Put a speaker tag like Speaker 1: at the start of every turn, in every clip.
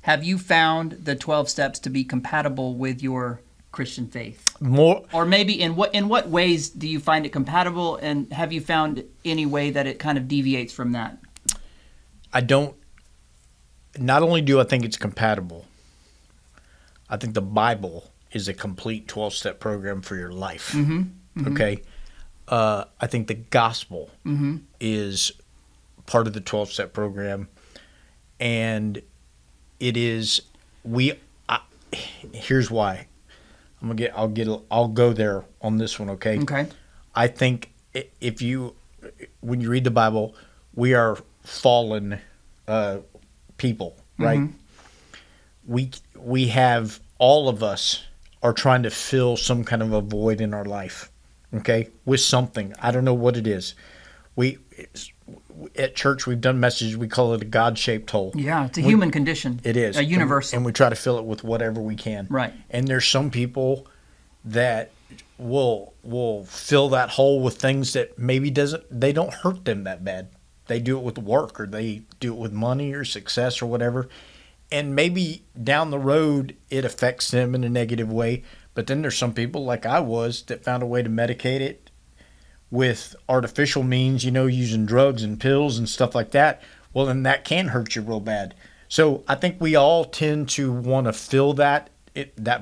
Speaker 1: have you found the 12 steps to be compatible with your Christian faith?
Speaker 2: More,
Speaker 1: or maybe in what ways do you find it compatible, and have you found any way that it kind of deviates from that?
Speaker 2: Not only do I think it's compatible, I think the Bible is a complete 12-step program for your life. Mm-hmm. Mm-hmm. Okay? I think the gospel is part of the 12-step program, and it is here's why. I'll go there on this one, okay?
Speaker 1: Okay.
Speaker 2: I think when you read the Bible, we are fallen people, right? Mm-hmm. We have, all of us are trying to fill some kind of a void in our life, okay, with something. I don't know what it is. At church, we've done messages, we call it a God-shaped hole.
Speaker 1: Yeah, it's a human condition.
Speaker 2: It is.
Speaker 1: A universal.
Speaker 2: And we try to fill it with whatever we can.
Speaker 1: Right.
Speaker 2: And there's some people that will fill that hole with things that maybe they don't hurt them that bad. They do it with work, or they do it with money or success or whatever. And maybe down the road it affects them in a negative way. But then there's some people, like I was, that found a way to medicate it with artificial means, using drugs and pills and stuff like that. Well, then that can hurt you real bad. So I think we all tend to want to fill that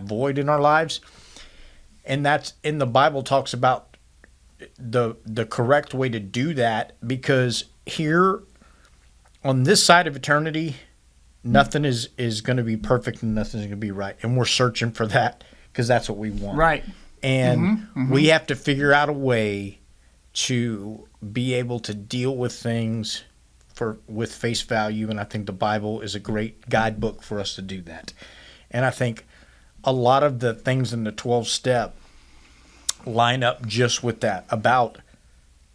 Speaker 2: void in our lives. And the Bible talks about the correct way to do that, because here on this side of eternity, nothing is going to be perfect and nothing's going to be right. And we're searching for that because that's what we want.
Speaker 1: Right.
Speaker 2: And we have to figure out a way to be able to deal with things with face value. And I think the Bible is a great guidebook for us to do that. And I think a lot of the things in the 12-step line up just with that, about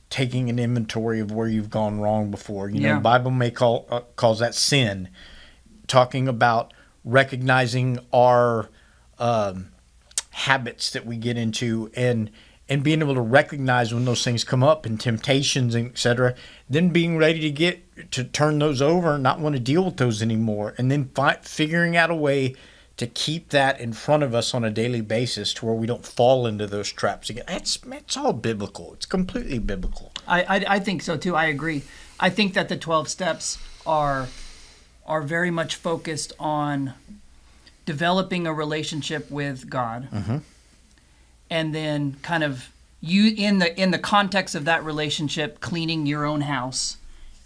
Speaker 2: taking an inventory of where you've gone wrong before. The Bible may calls that sin. Talking about recognizing our habits that we get into, and being able to recognize when those things come up and temptations, etc. Then being ready to turn those over and not want to deal with those anymore, and then figuring out a way to keep that in front of us on a daily basis to where we don't fall into those traps again. It's all biblical. It's completely biblical.
Speaker 1: I think so too. I agree. I think that the 12 steps are very much focused on developing a relationship with God, and then kind of in the context of that relationship, cleaning your own house,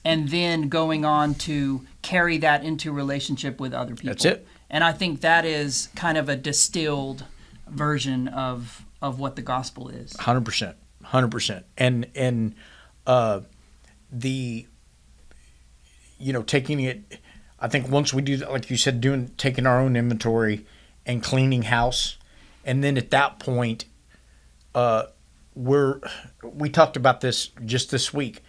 Speaker 1: and then going on to carry that into relationship with other people.
Speaker 2: That's it.
Speaker 1: And I think that is kind of a distilled version of what the gospel is.
Speaker 2: 100%. 100%. And taking it, I think once we do that, like you said, taking our own inventory and cleaning house, and then at that point, we talked about this just this week.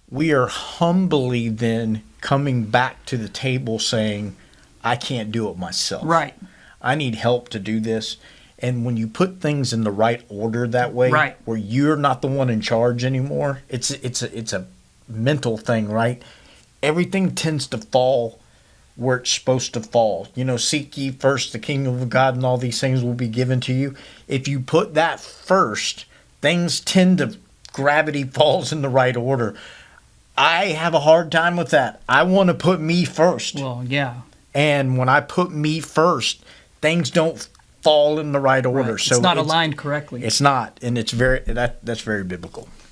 Speaker 2: We are humbly then coming back to the table saying, I can't do it myself.
Speaker 1: Right.
Speaker 2: I need help to do this. And when you put things in the right order that way,
Speaker 1: right,
Speaker 2: where you're not the one in charge anymore, it's a mental thing, right? Everything tends to fall where it's supposed to fall. Seek ye first the kingdom of God, and all these things will be given to you. If you put that first, things gravity falls in the right order. I have a hard time with that. I want to put me first.
Speaker 1: Well, yeah.
Speaker 2: And when I put me first, things don't fall in the right order.
Speaker 1: Right.
Speaker 2: So
Speaker 1: it's not aligned correctly.
Speaker 2: It's not, and that's very biblical.